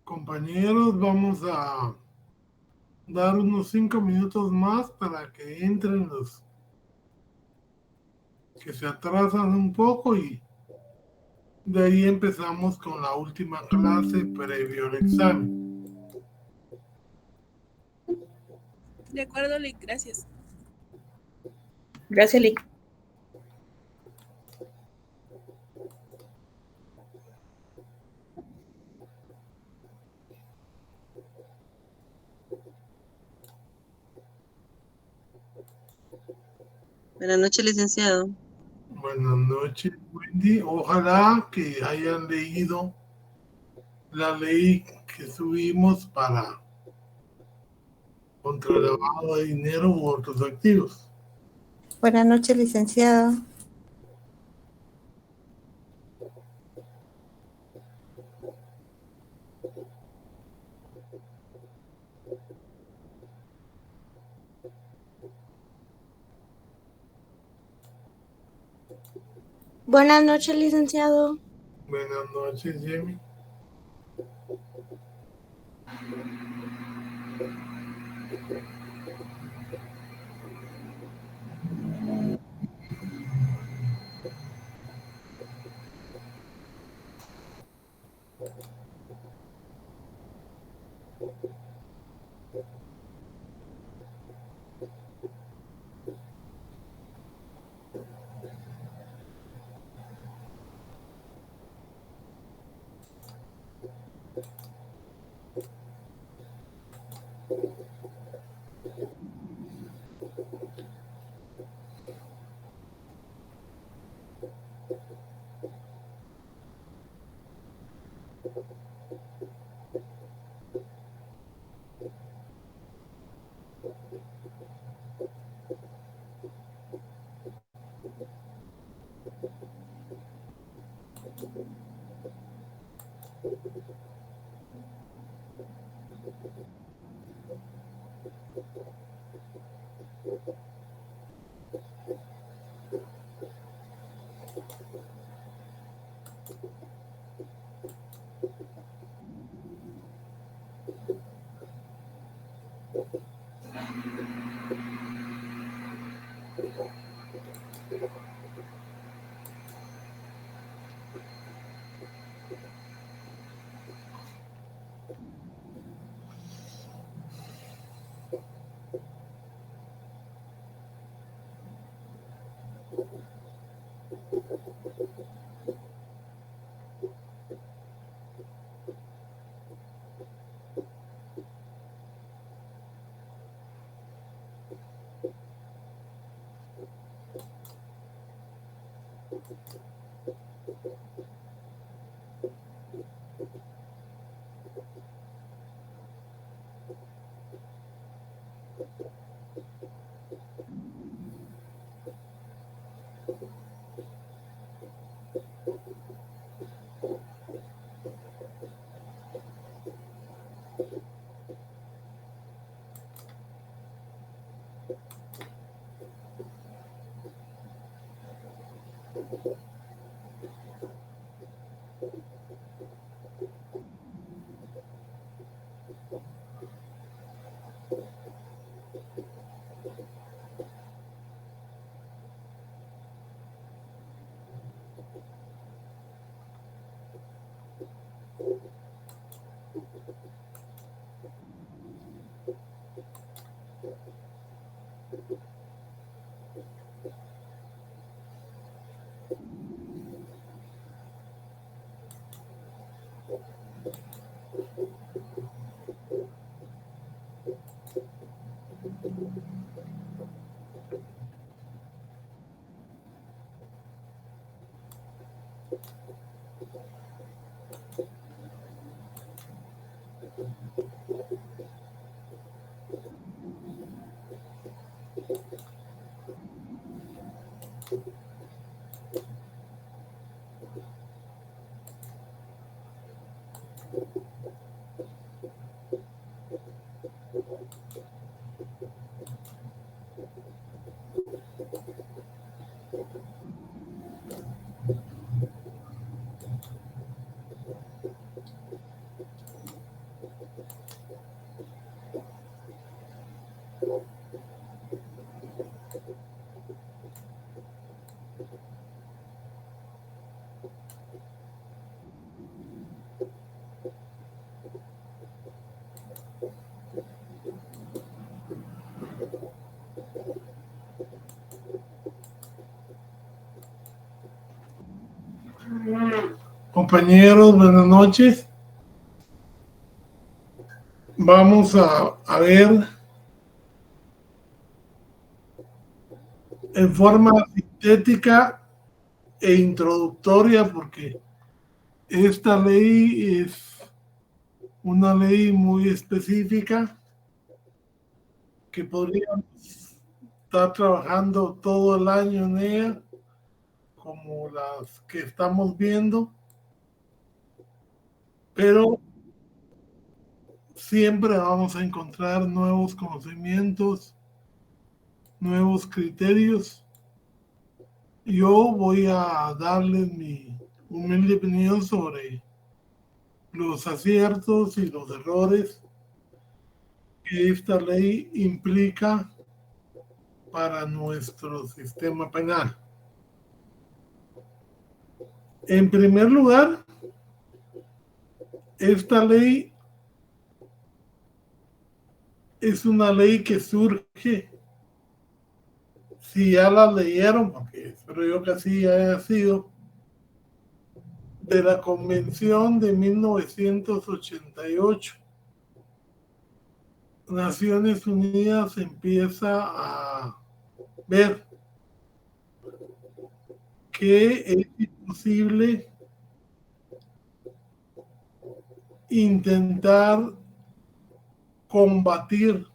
Compañeros, vamos a dar unos 5 minutos más para que entren los que se atrasan un poco y de ahí empezamos con la última clase previo al examen. De acuerdo, Lick, gracias. Gracias, Lick. Buenas noches, licenciado. Buenas noches, Wendy. Ojalá que hayan leído la ley que subimos para contra el lavado de dinero u otros activos. Buenas noches, licenciado. Buenas noches, licenciado. Buenas noches, Jamie. Compañeros, buenas noches. Vamos a ver en forma sintética e introductoria, porque esta ley es una ley muy específica que podríamos estar trabajando todo el año en ella, como las que estamos viendo, pero siempre vamos a encontrar nuevos conocimientos, nuevos criterios. Yo voy a darles mi humilde opinión sobre los aciertos y los errores que esta ley implica para nuestro sistema penal. En primer lugar, esta ley es una ley que surge, si ya la leyeron, porque espero yo que así haya sido, de la Convención de 1988. Naciones Unidas empieza a ver que es imposible intentar combatir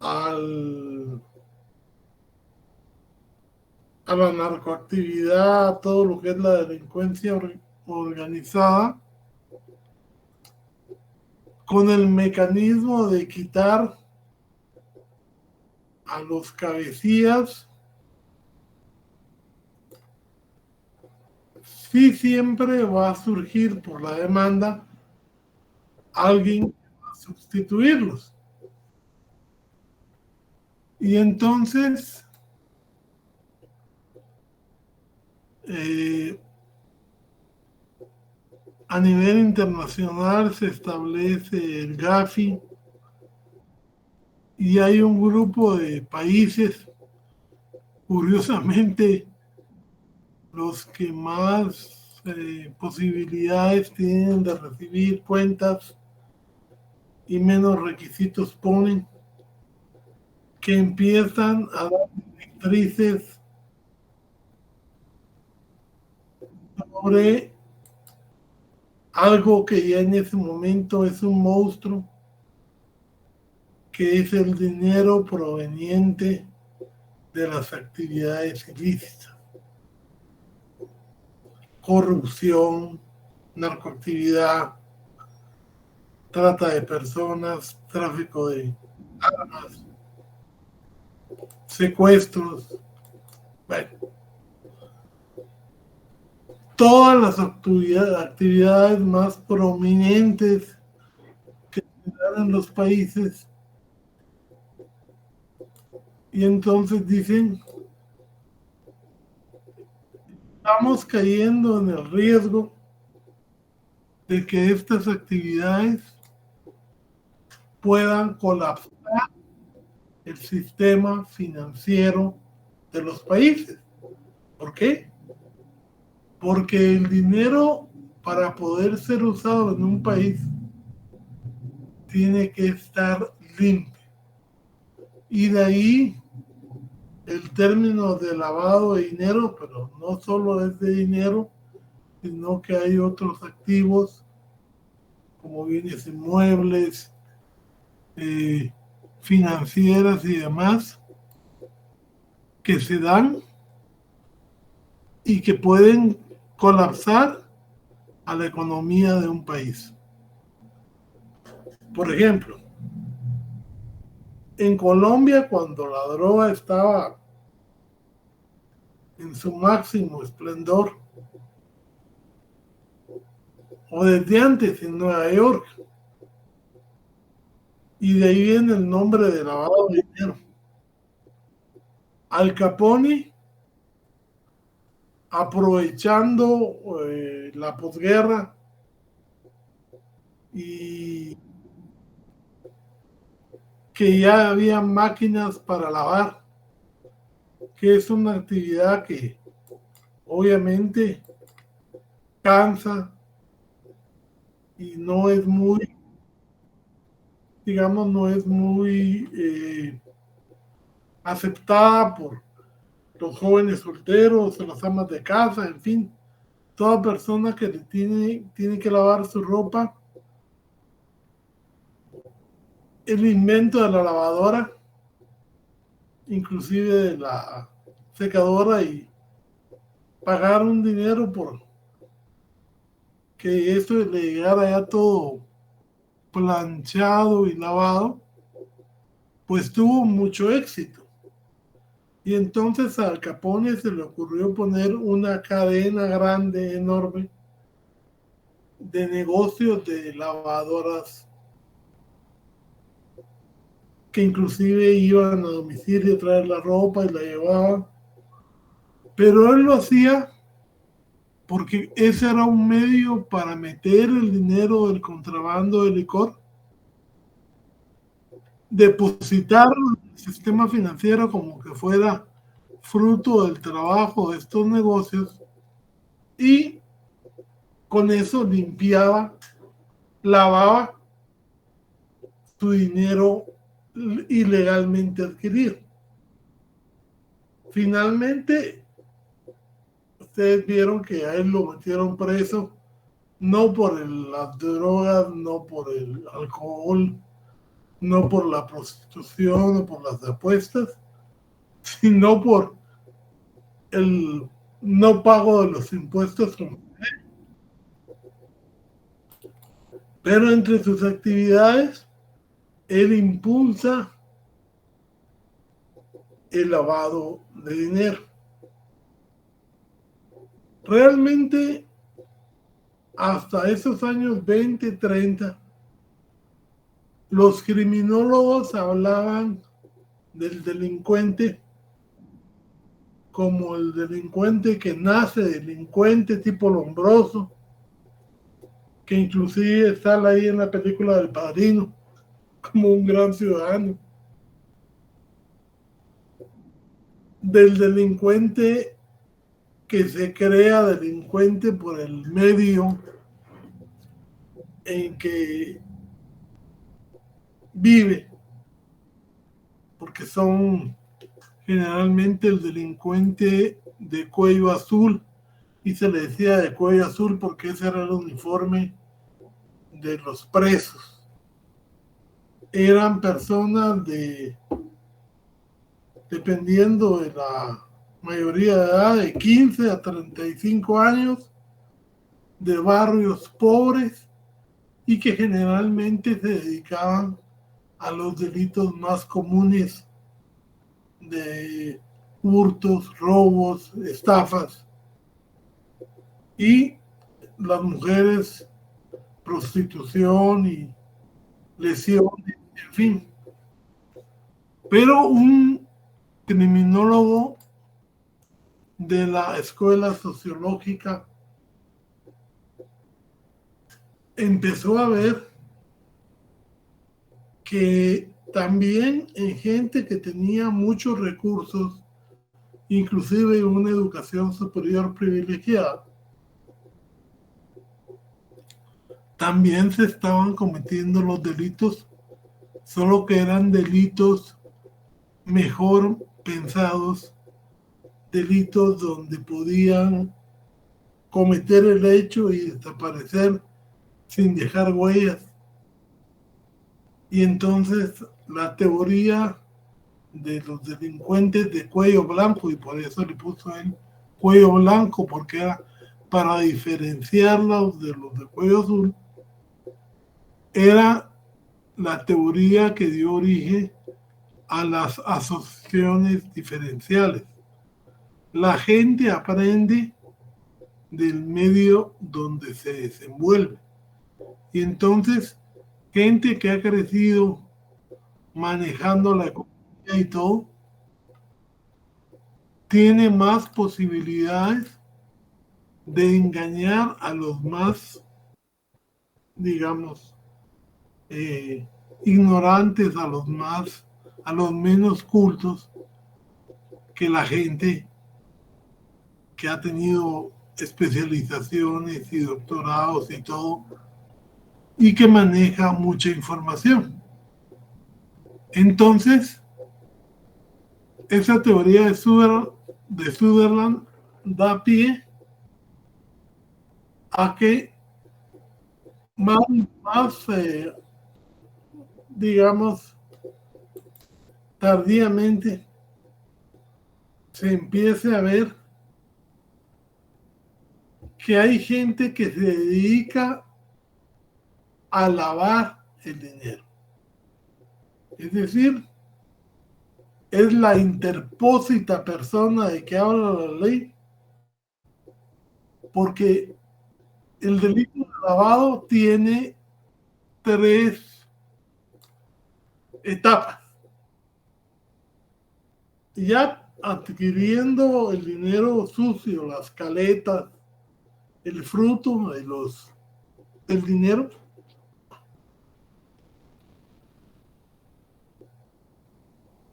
a la narcoactividad, a todo lo que es la delincuencia organizada, con el mecanismo de quitar a los cabecillas. Sí, siempre va a surgir por la demanda alguien que va a sustituirlos. Y entonces a nivel internacional se establece el GAFI y hay un grupo de países, curiosamente, los que más posibilidades tienen de recibir cuentas y menos requisitos ponen, que empiezan a dar directrices sobre algo que ya en ese momento es un monstruo, que es el dinero proveniente de las actividades ilícitas. Corrupción, narcoactividad, trata de personas, tráfico de armas, secuestros, bueno, todas las actividades más prominentes que se dan en los países. Y entonces dicen, estamos cayendo en el riesgo de que estas actividades puedan colapsar el sistema financiero de los países. ¿Por qué? Porque el dinero, para poder ser usado en un país, tiene que estar limpio. Y de ahí el término de lavado de dinero, pero no solo es de dinero, sino que hay otros activos como bienes inmuebles, financieras y demás, que se dan y que pueden colapsar a la economía de un país. Por ejemplo, en Colombia, cuando la droga estaba en su máximo esplendor, o desde antes en Nueva York, y de ahí viene el nombre de lavado de dinero. Al Capone, aprovechando la posguerra, y que ya había máquinas para lavar, que es una actividad que obviamente cansa y no es muy, digamos, no es muy aceptada por los jóvenes solteros, las amas de casa, en fin, toda persona que tiene que lavar su ropa. El invento de la lavadora, inclusive de la secadora, y pagar un dinero por que eso le llegara ya todo planchado y lavado, pues tuvo mucho éxito. Y entonces a Al Capone se le ocurrió poner una cadena grande, enorme, de negocios de lavadoras que inclusive iban a domicilio a traer la ropa y la llevaban. Pero él lo hacía porque ese era un medio para meter el dinero del contrabando de licor, depositarlo en el sistema financiero como que fuera fruto del trabajo de estos negocios, y con eso limpiaba, lavaba su dinero ilegalmente adquirido. Finalmente, ustedes vieron que a él lo metieron preso, no por las drogas, no por el alcohol, no por la prostitución o por las apuestas, sino por el no pago de los impuestos. Pero entre sus actividades, él impulsa el lavado de dinero. Realmente, hasta esos años 20, 30, los criminólogos hablaban del delincuente como el delincuente que nace delincuente, tipo Lombroso, que inclusive sale ahí en la película del Padrino como un gran ciudadano. Del delincuente que se crea delincuente por el medio en que vive, porque son generalmente el delincuente de cuello azul, y se le decía de cuello azul porque ese era el uniforme de los presos. Eran personas dependiendo de la mayoría de edad, de 15 a 35 años, de barrios pobres, y que generalmente se dedicaban a los delitos más comunes de hurtos, robos, estafas, y las mujeres, prostitución y lesiones, en fin. Pero un criminólogo de la escuela sociológica empezó a ver que también en gente que tenía muchos recursos, inclusive una educación superior privilegiada, también se estaban cometiendo los delitos, solo que eran delitos mejor pensados, delitos donde podían cometer el hecho y desaparecer sin dejar huellas. Y entonces la teoría de los delincuentes de cuello blanco, y por eso le puso el cuello blanco, porque era para diferenciarlos de los de cuello azul, era la teoría que dio origen a las asociaciones diferenciales. La gente aprende del medio donde se desenvuelve. Y entonces, gente que ha crecido manejando la economía y todo, tiene más posibilidades de engañar a los más, digamos, ignorantes a los menos cultos, que la gente que ha tenido especializaciones y doctorados y todo, y que maneja mucha información. Entonces, esa teoría de Sutherland da pie a que más digamos, tardíamente se empiece a ver que hay gente que se dedica a lavar el dinero. Es decir, es la interpósita persona de que habla la ley, porque el delito de lavado tiene 3 etapas. Ya adquiriendo el dinero sucio, las caletas, el fruto del dinero,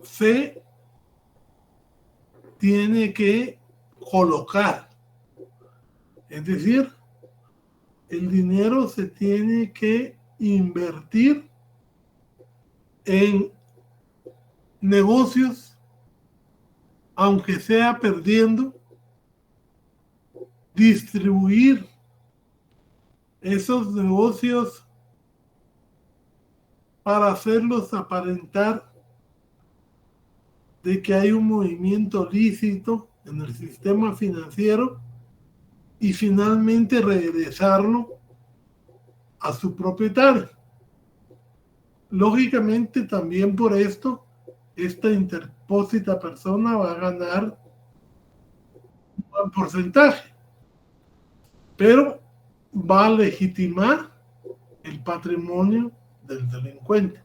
se tiene que colocar. Es decir, el dinero se tiene que invertir en negocios, aunque sea perdiendo, distribuir esos negocios para hacerlos aparentar de que hay un movimiento lícito en el sistema financiero y finalmente regresarlo a su propietario. Lógicamente, también por esto, esta interpósita persona va a ganar un buen porcentaje, pero va a legitimar el patrimonio del delincuente.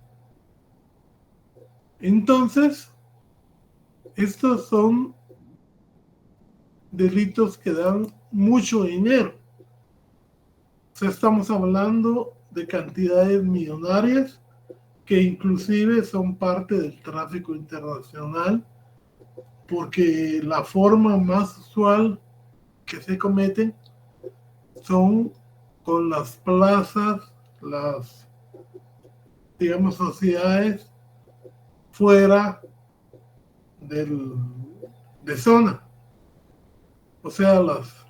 Entonces, estos son delitos que dan mucho dinero. O sea, estamos hablando de cantidades millonarias que inclusive son parte del tráfico internacional, porque la forma más usual que se cometen son con las plazas, las, digamos, sociedades fuera de zona. O sea, las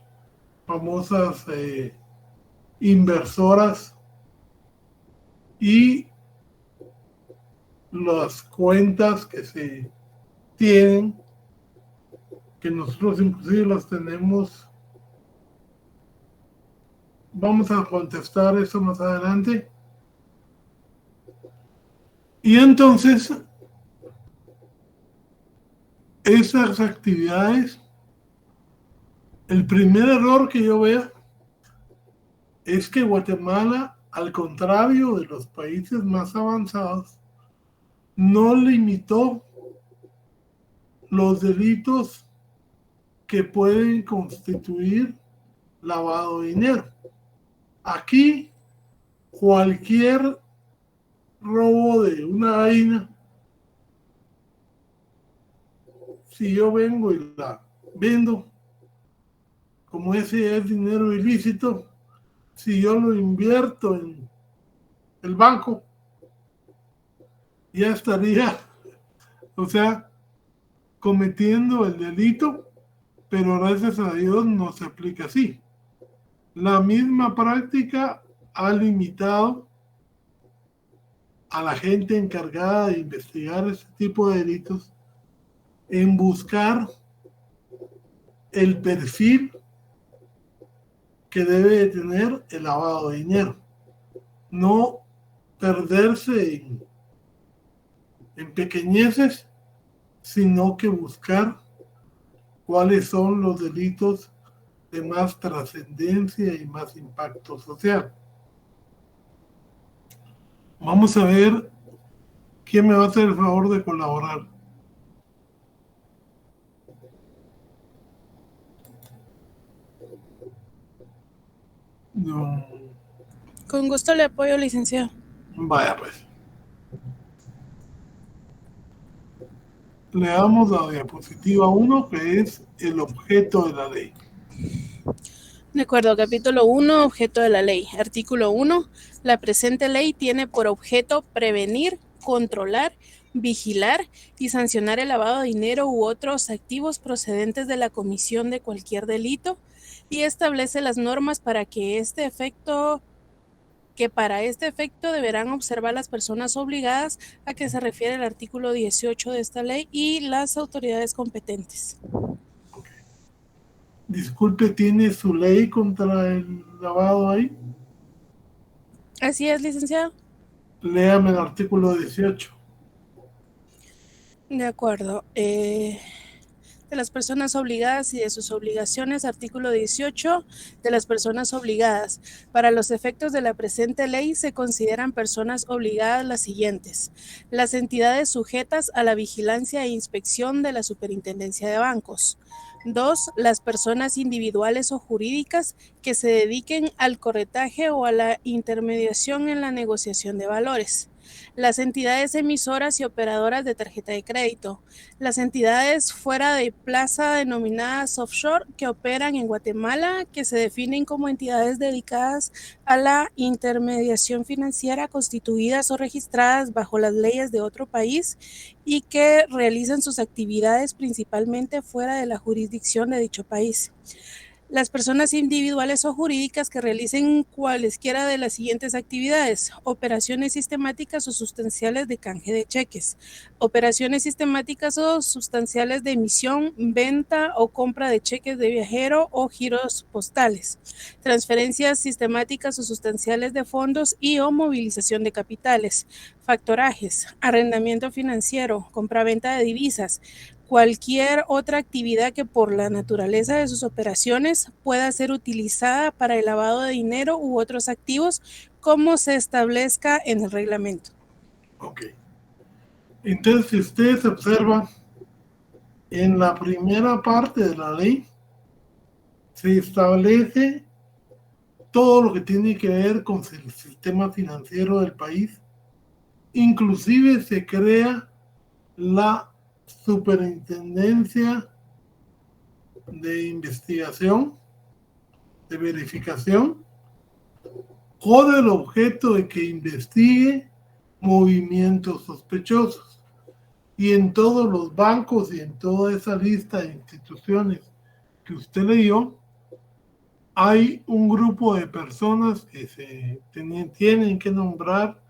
famosas inversoras y las cuentas que se tienen, que nosotros inclusive las tenemos. Vamos a contestar eso más adelante. Y entonces, esas actividades, el primer error que yo veo es que Guatemala, al contrario de los países más avanzados, no limitó los delitos que pueden constituir lavado de dinero. Aquí, cualquier robo de una vaina, si yo vengo y la vendo, como ese es dinero ilícito, si yo lo invierto en el banco, ya estaría, o sea, cometiendo el delito, pero gracias a Dios no se aplica así. La misma práctica ha limitado a la gente encargada de investigar este tipo de delitos en buscar el perfil que debe de tener el lavado de dinero. No perderse en pequeñeces, sino que buscar cuáles son los delitos de más trascendencia y más impacto social. Vamos a ver quién me va a hacer el favor de colaborar. No. Con gusto le apoyo, licenciado. Vaya pues. Leamos la diapositiva 1, que es el objeto de la ley. De acuerdo, capítulo 1, objeto de la ley. Artículo 1. La presente ley tiene por objeto prevenir, controlar, vigilar y sancionar el lavado de dinero u otros activos procedentes de la comisión de cualquier delito y establece las normas para que para este efecto deberán observar las personas obligadas a que se refiere el artículo 18 de esta ley y las autoridades competentes. Disculpe, ¿tiene su ley contra el lavado ahí? Así es, licenciado. Léame el artículo 18. De acuerdo. De las personas obligadas y de sus obligaciones, artículo 18, de las personas obligadas. Para los efectos de la presente ley se consideran personas obligadas las siguientes: las entidades sujetas a la vigilancia e inspección de la Superintendencia de Bancos. 2. Las personas individuales o jurídicas que se dediquen al corretaje o a la intermediación en la negociación de valores. Las entidades emisoras y operadoras de tarjeta de crédito. Las entidades fuera de plaza denominadas offshore que operan en Guatemala, que se definen como entidades dedicadas a la intermediación financiera constituidas o registradas bajo las leyes de otro país y que realizan sus actividades principalmente fuera de la jurisdicción de dicho país. Las personas individuales o jurídicas que realicen cualesquiera de las siguientes actividades: operaciones sistemáticas o sustanciales de canje de cheques, operaciones sistemáticas o sustanciales de emisión, venta o compra de cheques de viajero o giros postales, transferencias sistemáticas o sustanciales de fondos y o movilización de capitales, factorajes, arrendamiento financiero, compraventa de divisas, cualquier otra actividad que por la naturaleza de sus operaciones pueda ser utilizada para el lavado de dinero u otros activos como se establezca en el reglamento. Ok. Entonces, si ustedes observan, en la primera parte de la ley se establece todo lo que tiene que ver con el sistema financiero del país. Inclusive se crea la Superintendencia de Investigación, de Verificación, con el objeto de que investigue movimientos sospechosos. Y en todos los bancos y en toda esa lista de instituciones que usted leyó, hay un grupo de personas que se tienen que nombrar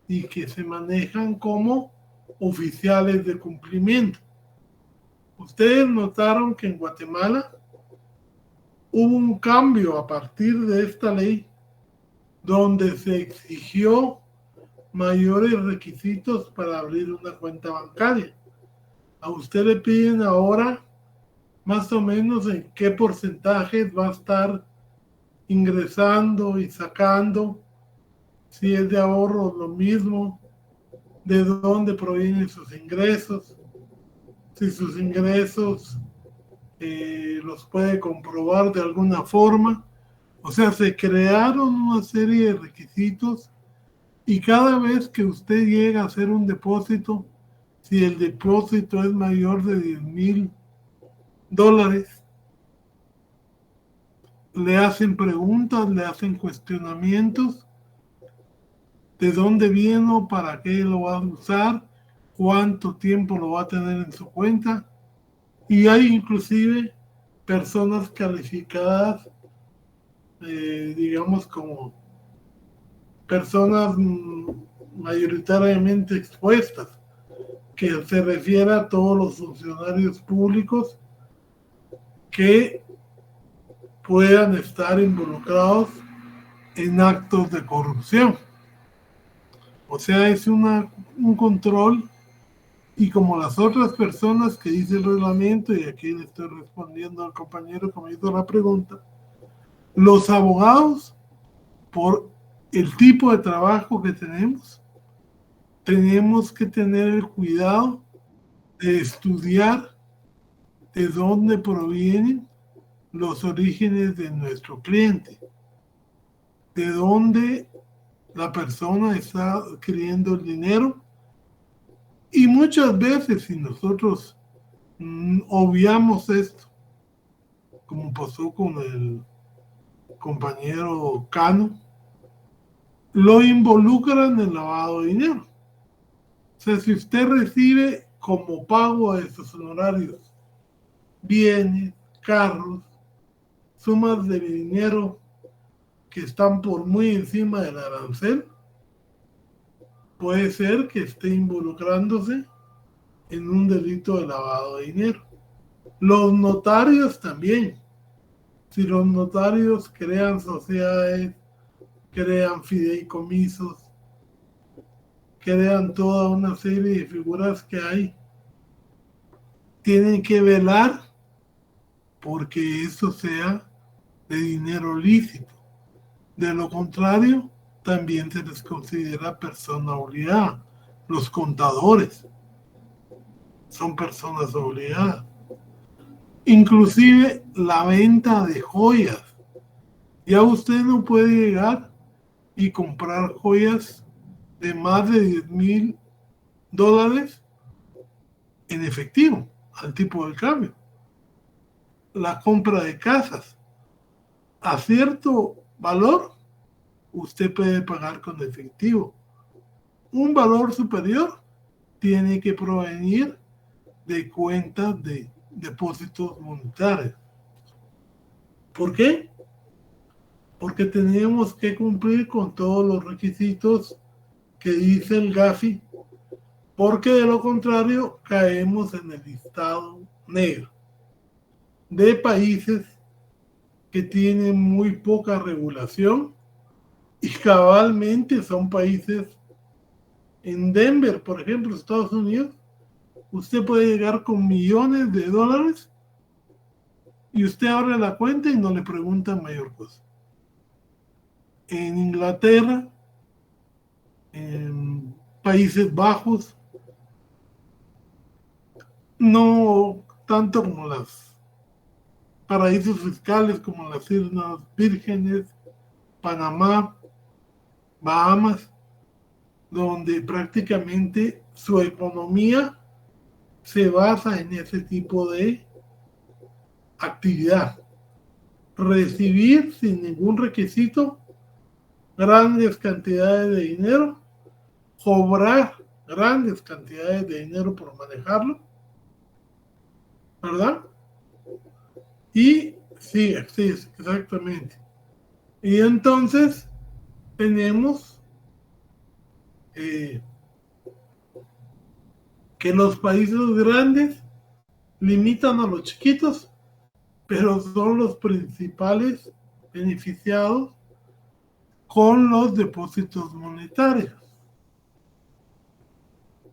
y que se manejan como oficiales de cumplimiento. Ustedes notaron que en Guatemala hubo un cambio a partir de esta ley donde se exigió mayores requisitos para abrir una cuenta bancaria. A usted le piden ahora más o menos en qué porcentajes va a estar ingresando y sacando, si es de ahorro lo mismo, de dónde provienen sus ingresos, si sus ingresos los puede comprobar de alguna forma. O sea, se crearon una serie de requisitos y cada vez que usted llega a hacer un depósito, si el depósito es mayor de $10,000, le hacen preguntas, le hacen cuestionamientos de dónde vino, para qué lo va a usar, cuánto tiempo lo va a tener en su cuenta. Y hay inclusive personas calificadas, digamos, como personas mayoritariamente expuestas, que se refiere a todos los funcionarios públicos que puedan estar involucrados en actos de corrupción. O sea, es un control, y como las otras personas que dice el reglamento, y aquí le estoy respondiendo al compañero que me hizo la pregunta, los abogados, por el tipo de trabajo que tenemos que tener el cuidado de estudiar de dónde provienen los orígenes de nuestro cliente, de dónde la persona está adquiriendo el dinero. Y muchas veces, si nosotros obviamos esto, como pasó con el compañero Cano, lo involucran en lavado de dinero. O sea, si usted recibe como pago a estos honorarios bienes, carros, sumas de dinero que están por muy encima del arancel, puede ser que esté involucrándose en un delito de lavado de dinero. Los notarios también. Si los notarios crean sociedades, crean fideicomisos, crean toda una serie de figuras que hay, tienen que velar porque eso sea de dinero lícito. De lo contrario, también se les considera persona obligada. Los contadores son personas obligadas. Inclusive la venta de joyas. Ya usted no puede llegar y comprar joyas de más de $10,000 en efectivo, al tipo de cambio. La compra de casas a cierto valor, usted puede pagar con efectivo. Un valor superior tiene que provenir de cuentas de depósitos monetarios. ¿Por qué? Porque tenemos que cumplir con todos los requisitos que dice el GAFI, porque de lo contrario caemos en el listado negro de países que tienen muy poca regulación y cabalmente son países. En Denver, por ejemplo, Estados Unidos, usted puede llegar con millones de dólares y usted abre la cuenta y no le preguntan mayor cosa. En Inglaterra, en Países Bajos, no tanto como los paraísos fiscales como las Islas Vírgenes, Panamá, Bahamas, donde prácticamente su economía se basa en ese tipo de actividad. Recibir sin ningún requisito grandes cantidades de dinero, cobrar grandes cantidades de dinero por manejarlo, ¿verdad? Y sí, exactamente. Y entonces tenemos que los países grandes limitan a los chiquitos, pero son los principales beneficiados con los depósitos monetarios.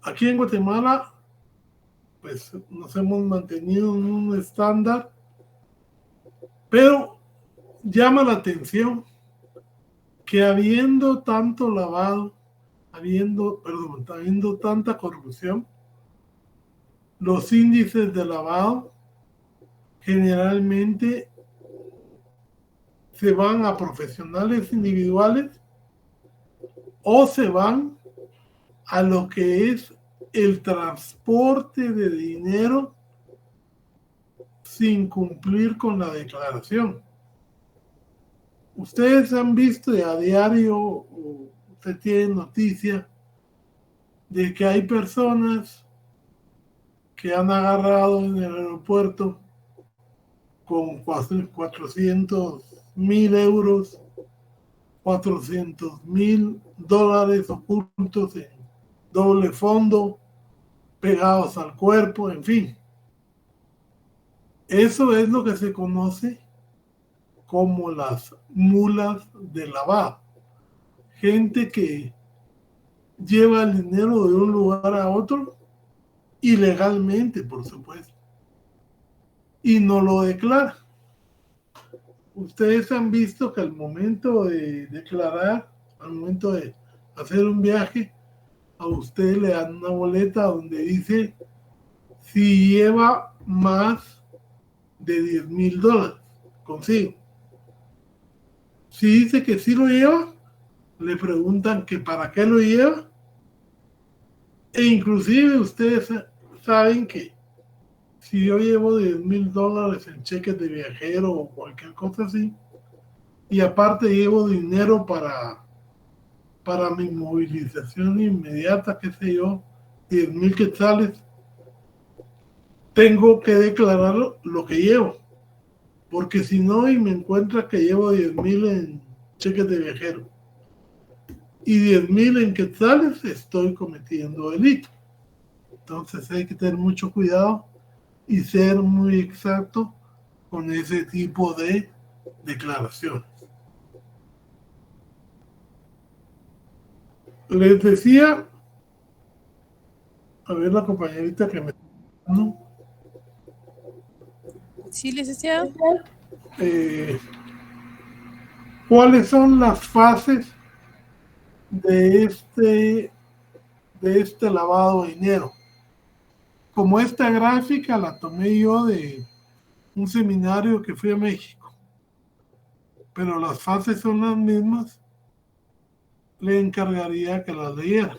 Aquí en Guatemala, pues nos hemos mantenido en un estándar, pero llama la atención que habiendo tanto lavado, habiendo tanta corrupción, los índices de lavado generalmente se van a profesionales individuales o se van a lo que es el transporte de dinero sin cumplir con la declaración. Ustedes han visto a diario, o usted tiene noticia de que hay personas que han agarrado en el aeropuerto con 400,000 euros, $400,000 ocultos en doble fondo, pegados al cuerpo, en fin. Eso es lo que se conoce como las mulas de lavado. Gente que lleva el dinero de un lugar a otro, ilegalmente, por supuesto, y no lo declara. Ustedes han visto que al momento de declarar, al momento de hacer un viaje, a usted le dan una boleta donde dice si lleva más de $10,000 consigo. Si dice que sí lo lleva, le preguntan que para qué lo lleva, e inclusive ustedes saben que si yo llevo $10,000 en cheques de viajero o cualquier cosa así, y aparte llevo dinero para mi movilización inmediata, qué sé yo, 10,000 quetzales, tengo que declarar lo que llevo, porque si no y me encuentra que llevo 10,000 en cheques de viajero y 10,000 en quetzales, estoy cometiendo delito. Entonces hay que tener mucho cuidado y ser muy exacto con ese tipo de declaraciones. Les decía, a ver la compañerita que me... ¿no? Sí, licenciado. ¿Cuáles son las fases de este lavado de dinero? Como esta gráfica la tomé yo de un seminario que fui a México, pero las fases son las mismas, le encargaría que las leyera.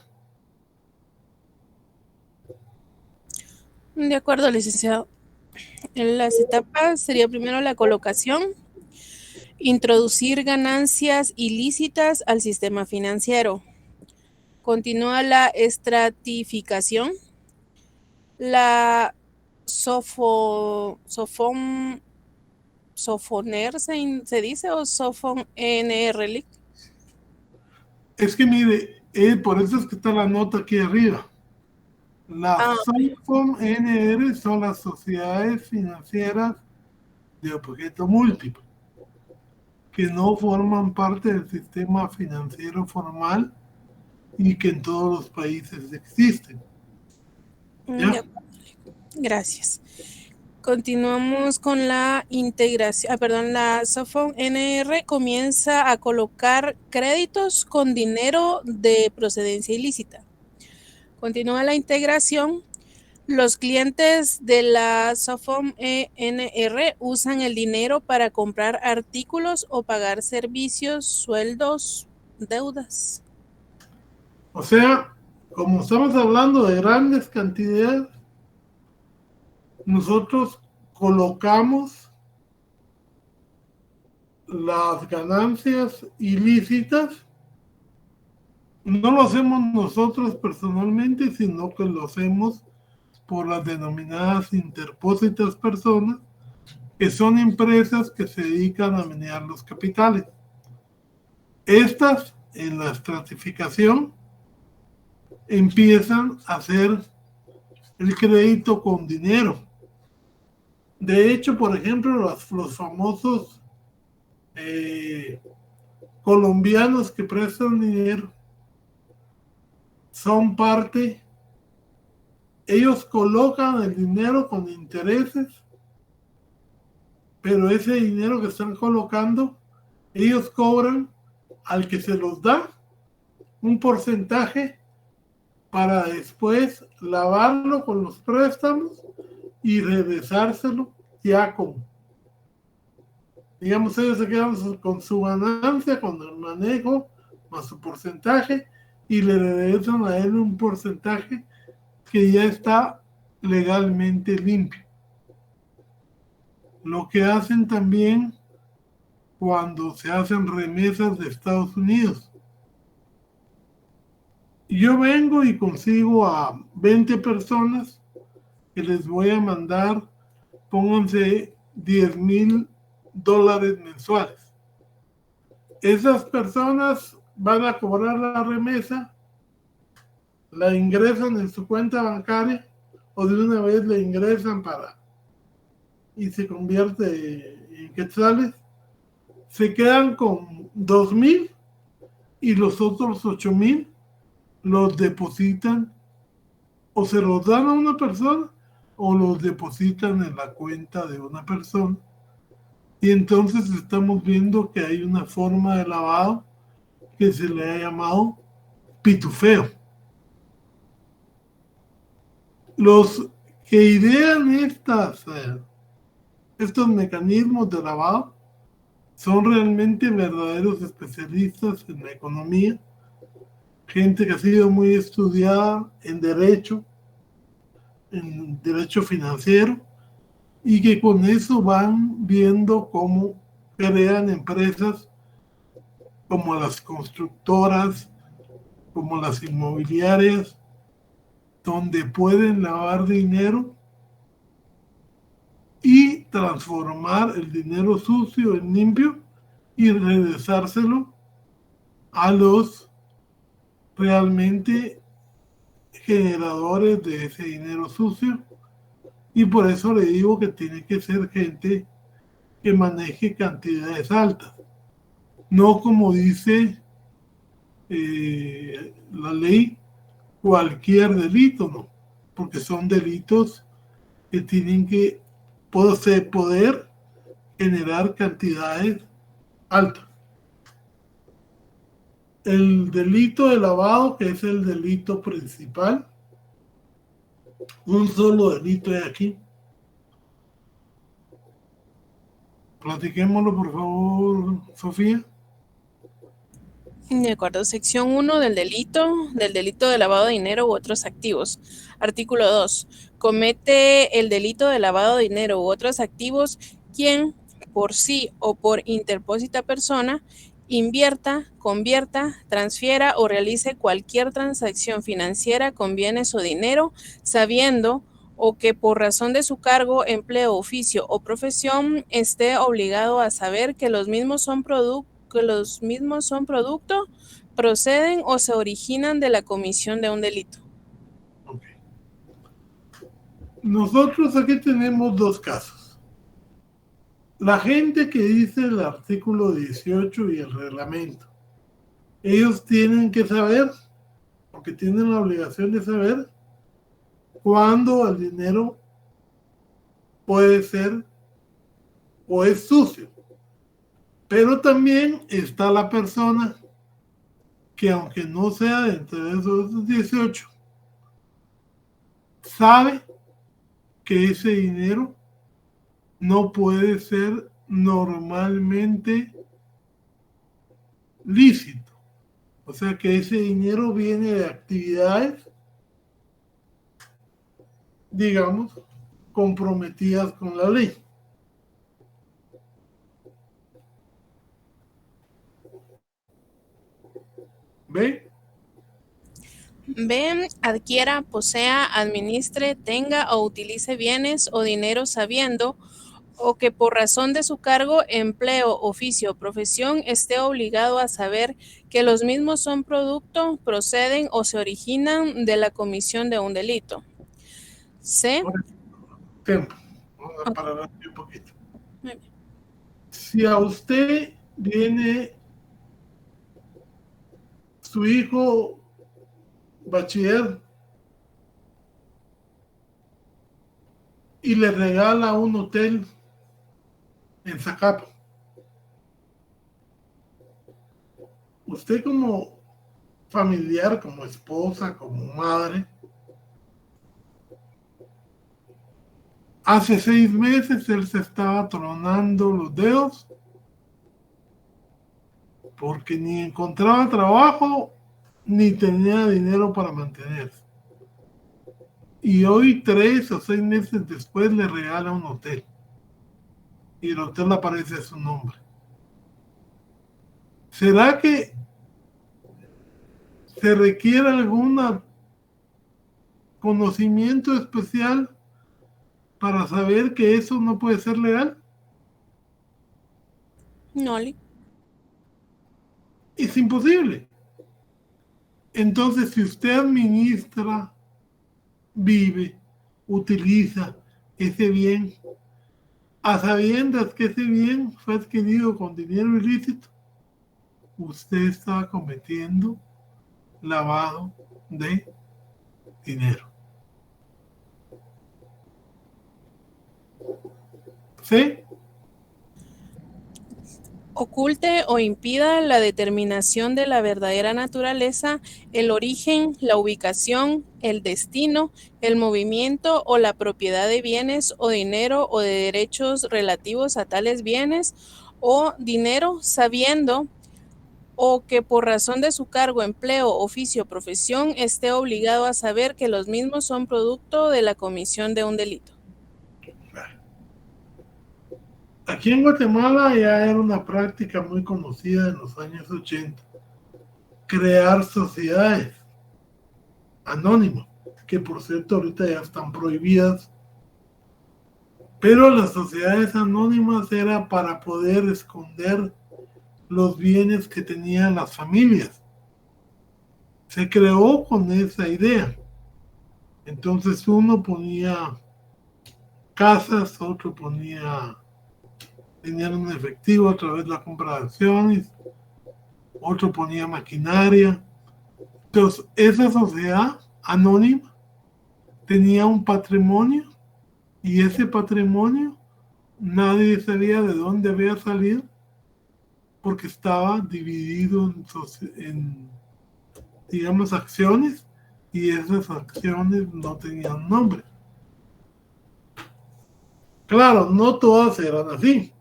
De acuerdo, licenciado. En las etapas sería primero la colocación, introducir ganancias ilícitas al sistema financiero. Continúa la estratificación, la sofoner se dice o sofoner. Es que mire, por eso es que está la nota aquí arriba. Las SOFOM-NR son las sociedades financieras de objeto múltiple, que no forman parte del sistema financiero formal y que en todos los países existen. ¿Ya? Gracias. Continuamos con la integración, la SOFON NR comienza a colocar créditos con dinero de procedencia ilícita. Continúa la integración. Los clientes de la SOFON NR usan el dinero para comprar artículos o pagar servicios, sueldos, deudas. O sea, como estamos hablando de grandes cantidades, nosotros colocamos las ganancias ilícitas. No lo hacemos nosotros personalmente, sino que lo hacemos por las denominadas interpósitas personas, que son empresas que se dedican a menear los capitales. Estas, en la estratificación, empiezan a hacer el crédito con dinero. De hecho, por ejemplo, los famosos colombianos que prestan dinero son parte, ellos colocan el dinero con intereses, pero ese dinero que están colocando, ellos cobran al que se los da un porcentaje para después lavarlo con los préstamos y regresárselo ya con, digamos, ellos se quedan con su ganancia, con el manejo, más su porcentaje, y le regresan a él un porcentaje que ya está legalmente limpio. Lo que hacen también cuando se hacen remesas de Estados Unidos. Yo vengo y consigo a 20 personas que les voy a mandar, pónganse $10,000 mensuales. Esas personas van a cobrar la remesa, la ingresan en su cuenta bancaria o de una vez la ingresan y se convierte en quetzales. Se quedan con 2,000 y los otros 8,000 los depositan o se los dan a una persona o los depositan en la cuenta de una persona. Y entonces estamos viendo que hay una forma de lavado que se le ha llamado pitufeo. Los que idean estos mecanismos de lavado son realmente verdaderos especialistas en la economía, gente que ha sido muy estudiada en derecho financiero, y que con eso van viendo cómo crean empresas como las constructoras, como las inmobiliarias, donde pueden lavar dinero y transformar el dinero sucio en limpio y regresárselo a los realmente generadores de ese dinero sucio. Y por eso le digo que tiene que ser gente que maneje cantidades altas, no como dice la ley, cualquier delito, no, porque son delitos que tienen que poder generar cantidades altas. El delito de lavado, que es el delito principal, un solo delito de aquí. Platiquémoslo, por favor, Sofía. De acuerdo, sección 1 del delito de lavado de dinero u otros activos. Artículo 2. Comete el delito de lavado de dinero u otros activos quien, por sí o por interpósita persona, invierta, convierta, transfiera o realice cualquier transacción financiera con bienes o dinero, sabiendo o que por razón de su cargo, empleo, oficio o profesión esté obligado a saber que los mismos son producto, proceden o se originan de la comisión de un delito. Okay. Nosotros aquí tenemos dos casos. La gente que dice el artículo 18 y el reglamento, ellos tienen que saber, porque tienen la obligación de saber, cuándo el dinero puede ser o es sucio. Pero también está la persona que, aunque no sea dentro de esos 18, sabe que ese dinero no puede ser normalmente lícito. O sea, que ese dinero viene de actividades, digamos, comprometidas con la ley. ¿Ve? B. Adquiera, posea, administre, tenga o utilice bienes o dinero sabiendo o que por razón de su cargo, empleo, oficio o profesión esté obligado a saber que los mismos son producto, proceden o se originan de la comisión de un delito. C. Tiempo. Vamos a parar aquí un poquito. Muy bien. Si a usted viene su hijo bachiller y le regala un hotel en Zacapa, usted como familiar, como esposa, como madre, hace 6 meses él se estaba tronando los dedos porque ni encontraba trabajo ni tenía dinero para mantenerse. Y hoy, 3 o 6 meses después, le regala un hotel. Y el hotel aparece su nombre. ¿Será que se requiere algún conocimiento especial para saber que eso no puede ser legal? No. Es imposible. Entonces, si usted administra, vive, utiliza ese bien, a sabiendas que ese bien fue adquirido con dinero ilícito, usted está cometiendo lavado de dinero. ¿Sí? Oculte o impida la determinación de la verdadera naturaleza, el origen, la ubicación, el destino, el movimiento o la propiedad de bienes o dinero o de derechos relativos a tales bienes, o dinero, sabiendo o que por razón de su cargo, empleo, oficio o profesión esté obligado a saber que los mismos son producto de la comisión de un delito. Aquí en Guatemala ya era una práctica muy conocida en los años 80, crear sociedades anónimas, que por cierto ahorita ya están prohibidas, pero las sociedades anónimas era para poder esconder los bienes que tenían las familias. Se creó con esa idea. Entonces uno ponía casas, otro ponía dinero en efectivo a través de la compra de acciones, otro ponía maquinaria. Entonces esa sociedad anónima tenía un patrimonio y ese patrimonio nadie sabía de dónde había salido porque estaba dividido en digamos, acciones y esas acciones no tenían nombre. Claro, no todas eran así,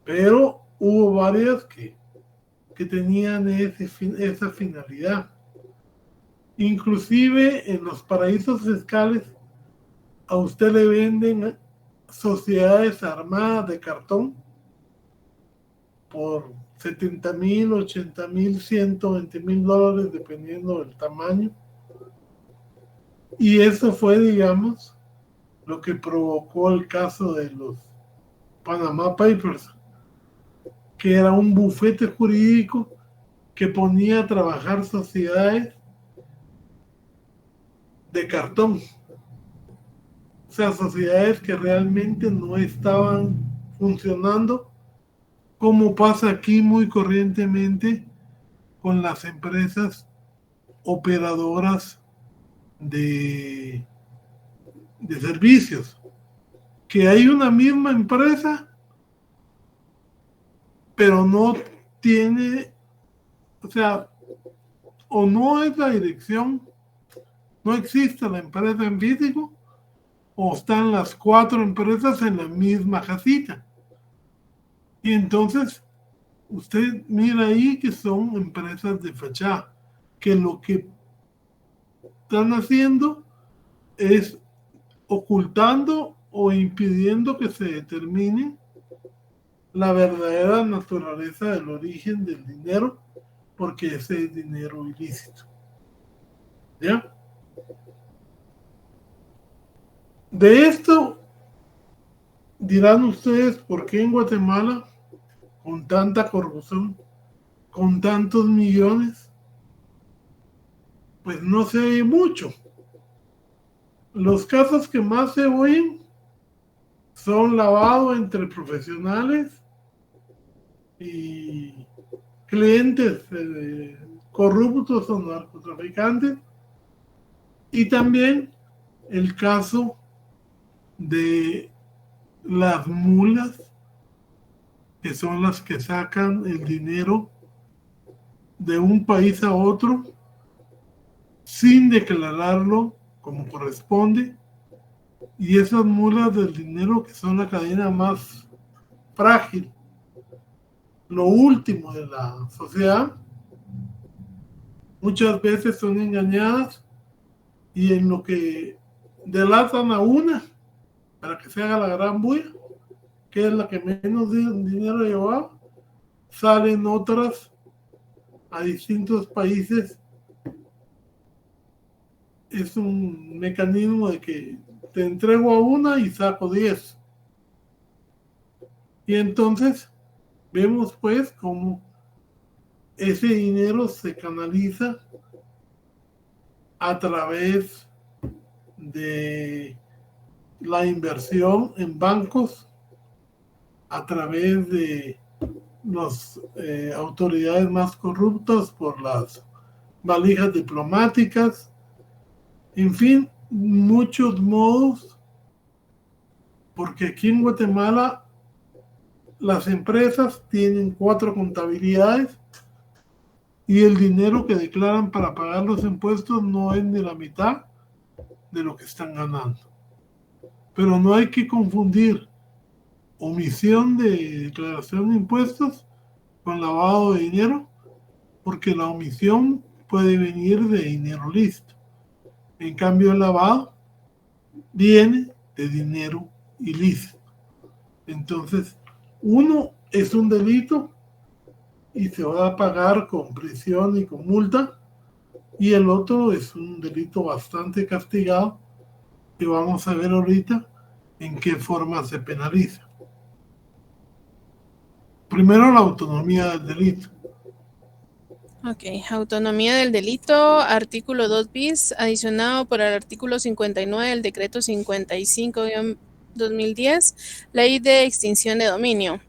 pero hubo varias que tenían esa finalidad. Inclusive en los paraísos fiscales a usted le venden sociedades armadas de cartón por 70,000, 80,000, 120,000 dólares, dependiendo del tamaño. Y eso fue, digamos, lo que provocó el caso de los Panama Papers, que era un bufete jurídico que ponía a trabajar sociedades de cartón. O sea, sociedades que realmente no estaban funcionando, como pasa aquí muy corrientemente con las empresas operadoras de servicios, que hay una misma empresa, pero no tiene, o sea, o no es la dirección, no existe la empresa en físico, o están las 4 empresas en la misma casita. Y entonces usted mira ahí que son empresas de fachada, que lo que están haciendo es ocultando o impidiendo que se determine la verdadera naturaleza del origen del dinero, porque ese es dinero ilícito. ¿Ya? De esto dirán ustedes por qué en Guatemala, con tanta corrupción, con tantos millones, pues no se oye mucho. Los casos que más se oyen son lavado entre profesionales y clientes corruptos o narcotraficantes, y también el caso de las mulas, que son las que sacan el dinero de un país a otro sin declararlo como corresponde, y esas mulas del dinero, que son la cadena más frágil, lo último de la sociedad, muchas veces son engañadas y en lo que delatan a una para que se haga la gran bulla, que es la que menos dinero llevaba, salen otras a distintos países. Es un mecanismo de que te entrego a una y saco 10. Y entonces vemos pues cómo ese dinero se canaliza a través de la inversión en bancos, a través de las autoridades más corruptas por las valijas diplomáticas, en fin, muchos modos, porque aquí en Guatemala las empresas tienen 4 contabilidades y el dinero que declaran para pagar los impuestos no es ni la mitad de lo que están ganando. Pero no hay que confundir omisión de declaración de impuestos con lavado de dinero, porque la omisión puede venir de dinero listo. En cambio, el lavado viene de dinero ilícito. Entonces, uno es un delito y se va a pagar con prisión y con multa, y el otro es un delito bastante castigado que vamos a ver ahorita en qué forma se penaliza. Primero, la autonomía del delito. Ok, autonomía del delito, artículo 2 bis, adicionado por el artículo 59 del decreto 55-2010, ley de extinción de dominio.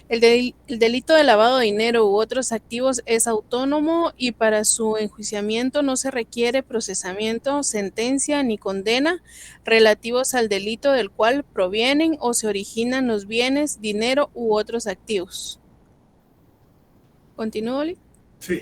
El delito de lavado de dinero u otros activos es autónomo y para su enjuiciamiento no se requiere procesamiento, sentencia ni condena relativos al delito del cual provienen o se originan los bienes, dinero u otros activos. ¿Continúo, Oli? Sí.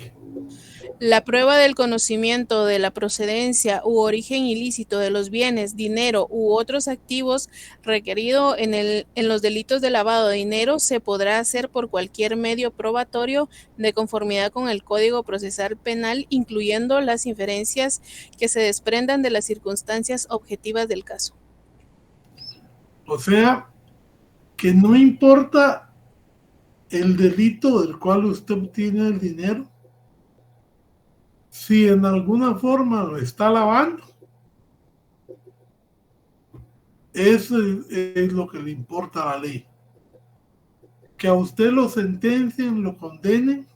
La prueba del conocimiento de la procedencia u origen ilícito de los bienes, dinero u otros activos requerido en los delitos de lavado de dinero se podrá hacer por cualquier medio probatorio de conformidad con el Código Procesal Penal, incluyendo las inferencias que se desprendan de las circunstancias objetivas del caso. O sea, que no importa el delito del cual usted obtiene el dinero, si en alguna forma lo está lavando, eso es lo que le importa a la ley. Que a usted lo sentencien, lo condenen,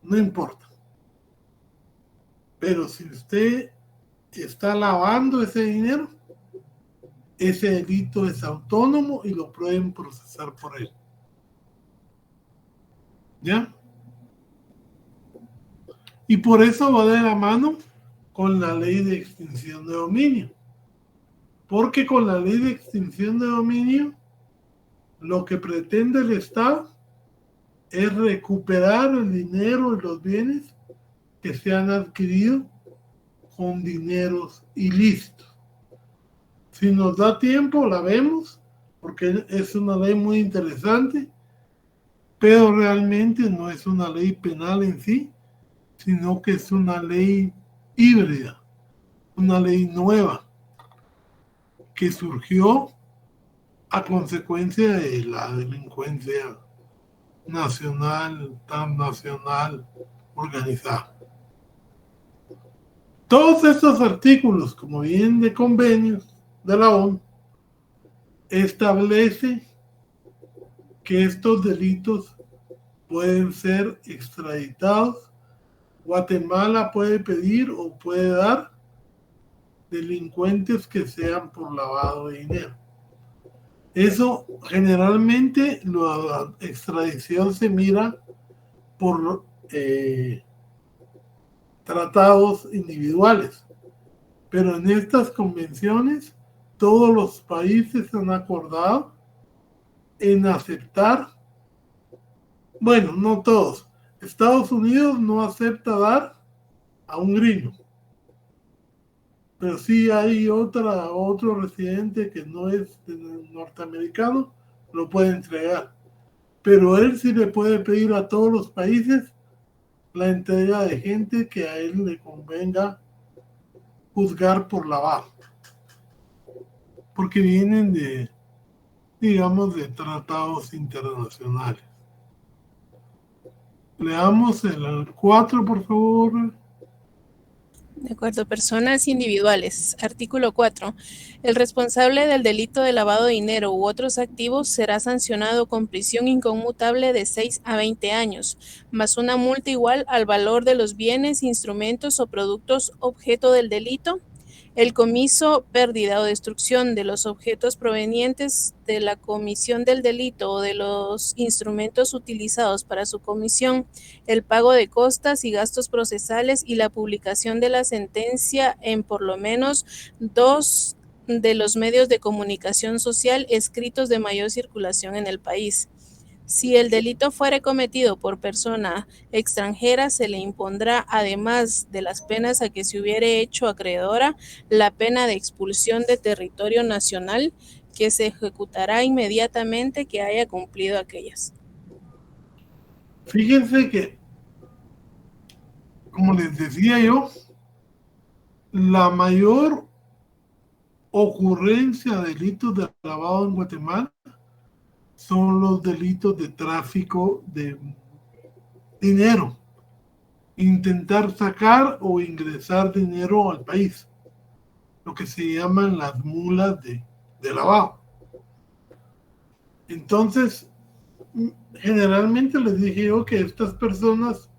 no importa. Pero si usted está lavando ese dinero, ese delito es autónomo y lo pueden procesar por él. ¿Ya? Y por eso va de la mano con la ley de extinción de dominio. Porque con la ley de extinción de dominio, lo que pretende el Estado es recuperar el dinero y los bienes que se han adquirido con dineros ilícitos. Si nos da tiempo, la vemos, porque es una ley muy interesante, pero realmente no es una ley penal en sí, sino que es una ley híbrida, una ley nueva, que surgió a consecuencia de la delincuencia nacional, transnacional, organizada. Todos estos artículos, como vienen de convenios de la ONU, establece que estos delitos pueden ser extraditados. Guatemala puede pedir o puede dar delincuentes que sean por lavado de dinero. Eso generalmente la extradición se mira por tratados individuales, pero en estas convenciones todos los países han acordado en aceptar, bueno, no todos. Estados Unidos no acepta dar a un gringo, pero sí hay otro residente que no es norteamericano, lo puede entregar. Pero él sí le puede pedir a todos los países la entrega de gente que a él le convenga juzgar por lavado, porque vienen de, digamos, de tratados internacionales. Leamos el 4, por favor. De acuerdo, personas individuales. Artículo 4. El responsable del delito de lavado de dinero u otros activos será sancionado con prisión inconmutable de 6 a 20 años, más una multa igual al valor de los bienes, instrumentos o productos objeto del delito, el comiso, pérdida o destrucción de los objetos provenientes de la comisión del delito o de los instrumentos utilizados para su comisión, el pago de costas y gastos procesales y la publicación de la sentencia en por lo menos 2 de los medios de comunicación social escritos de mayor circulación en el país. Si el delito fuere cometido por persona extranjera, se le impondrá, además de las penas a que se hubiere hecho acreedora, la pena de expulsión de territorio nacional, que se ejecutará inmediatamente que haya cumplido aquellas. Fíjense que, como les decía yo, la mayor ocurrencia de delitos de lavado en Guatemala son los delitos de tráfico de dinero, intentar sacar o ingresar dinero al país, lo que se llaman las mulas de lavado. Entonces, generalmente les dije yo que estas personas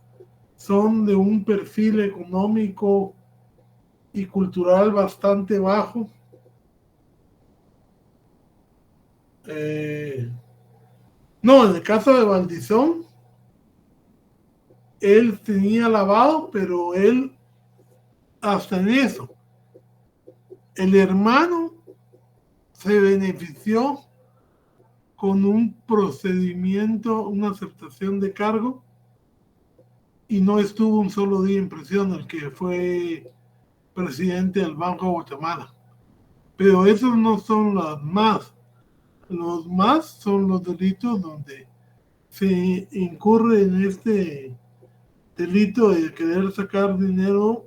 son de un perfil económico y cultural bastante bajo. No, en el caso de Valdizón, él tenía lavado, pero él, hasta en eso, el hermano se benefició con un procedimiento, una aceptación de cargo, y no estuvo un solo día en prisión, el que fue presidente del Banco de Guatemala. Pero esos no son los más. Los más son los delitos donde se incurre en este delito de querer sacar dinero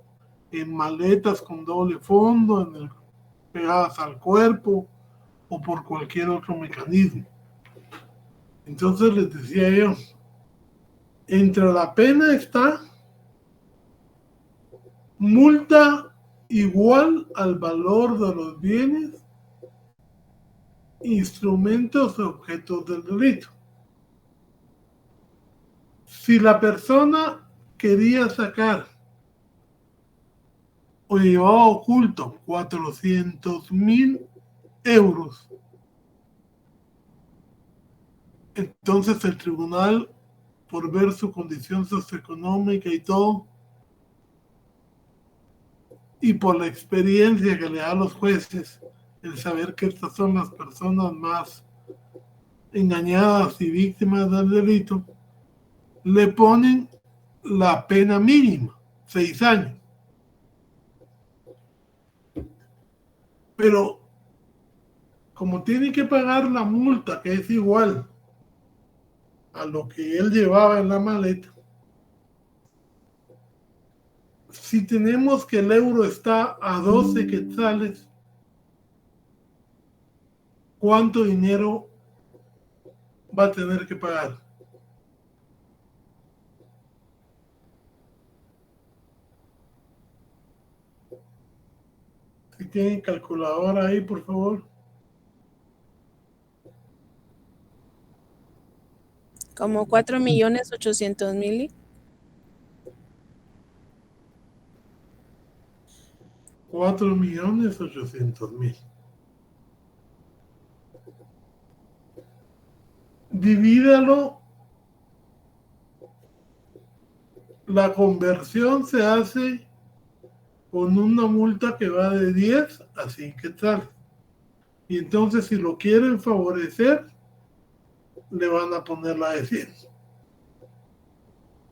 en maletas con doble fondo, pegadas al cuerpo o por cualquier otro mecanismo. Entonces les decía yo, entre la pena está multa igual al valor de los bienes, instrumentos o objetos del delito. Si la persona quería sacar o llevaba oculto 400,000 euros, entonces el tribunal, por ver su condición socioeconómica y todo, y por la experiencia que le da a los jueces, el saber que estas son las personas más engañadas y víctimas del delito, le ponen la pena mínima, 6 años. Pero como tiene que pagar la multa, que es igual a lo que él llevaba en la maleta, si tenemos que el euro está a 12 quetzales, ¿cuánto dinero va a tener que pagar? Si tienen calculadora ahí, por favor. Como 4.800.000. 4.800.000. Divídalo. La conversión se hace con una multa que va de 10 a 100 quetzales. Y entonces, si lo quieren favorecer, le van a poner la de 100.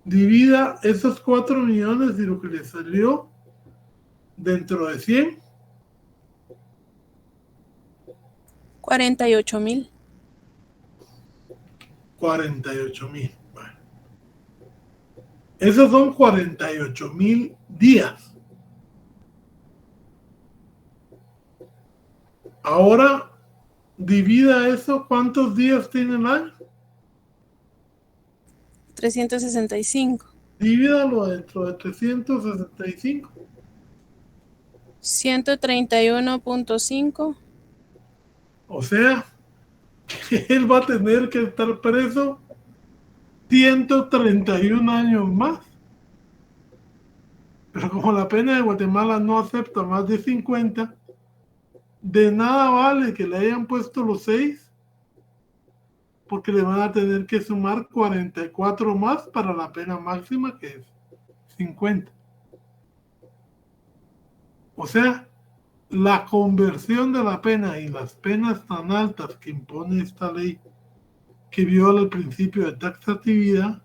Divida esos 4 millones y lo que le salió dentro de 100. 48.000. 48,000. Bueno. Esos son 48,000 días. Ahora, divida eso, ¿cuántos días tiene el año? 365. Divídalo dentro de 365. 131.5. O sea, que él va a tener que estar preso 131 años más. Pero como la pena de Guatemala no acepta más de 50, de nada vale que le hayan puesto los 6, porque le van a tener que sumar 44 más para la pena máxima, que es 50. O sea, la conversión de la pena y las penas tan altas que impone esta ley, que viola el principio de taxatividad,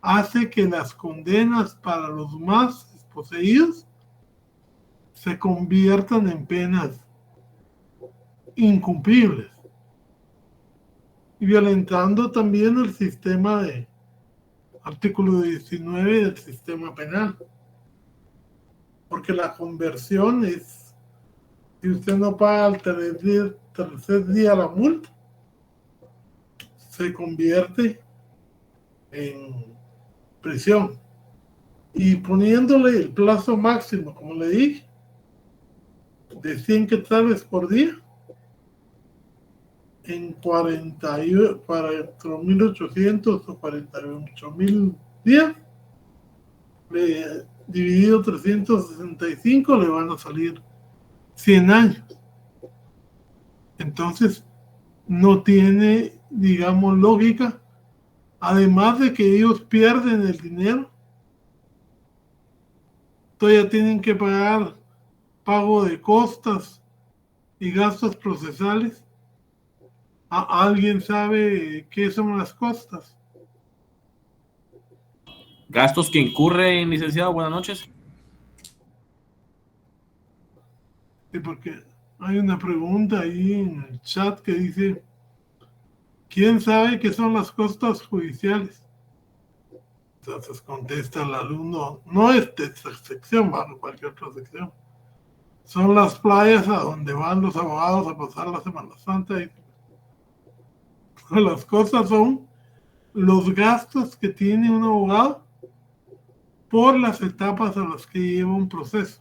hace que las condenas para los más desposeídos se conviertan en penas incumplibles y violentando también el sistema de artículo 19 del sistema penal, porque la conversión es, si usted no paga al tercer día la multa, se convierte en prisión. Y poniéndole el plazo máximo, como le dije, de 100 quetzales por día, en 4.800 o 48.000 días, dividido 365, le van a salir 100 años. Entonces, no tiene, digamos, lógica. Además de que ellos pierden el dinero, todavía tienen que pagar pago de costas y gastos procesales. ¿Alguien sabe qué son las costas? Gastos que incurren, licenciado. Buenas noches. Sí, porque hay una pregunta ahí en el chat que dice, ¿quién sabe qué son las costas judiciales? Entonces contesta el alumno, no es de esta sección, va a cualquier otra sección. Son las playas a donde van los abogados a pasar la Semana Santa. Y las costas son los gastos que tiene un abogado por las etapas a las que lleva un proceso.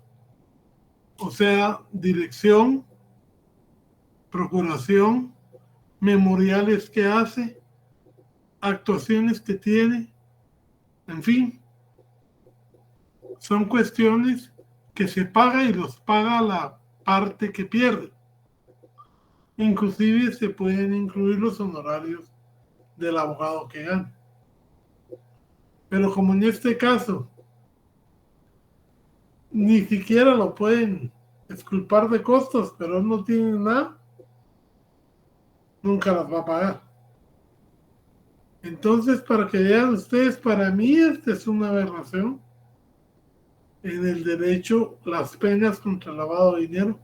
O sea, dirección, procuración, memoriales que hace, actuaciones que tiene, en fin, son cuestiones que se paga y los paga la parte que pierde. Inclusive se pueden incluir los honorarios del abogado que gana. Pero como en este caso ni siquiera lo pueden exculpar de costos, pero no tiene nada, nunca las va a pagar. Entonces, para que vean ustedes, para mí esta es una aberración en el derecho, las penas contra el lavado de dinero.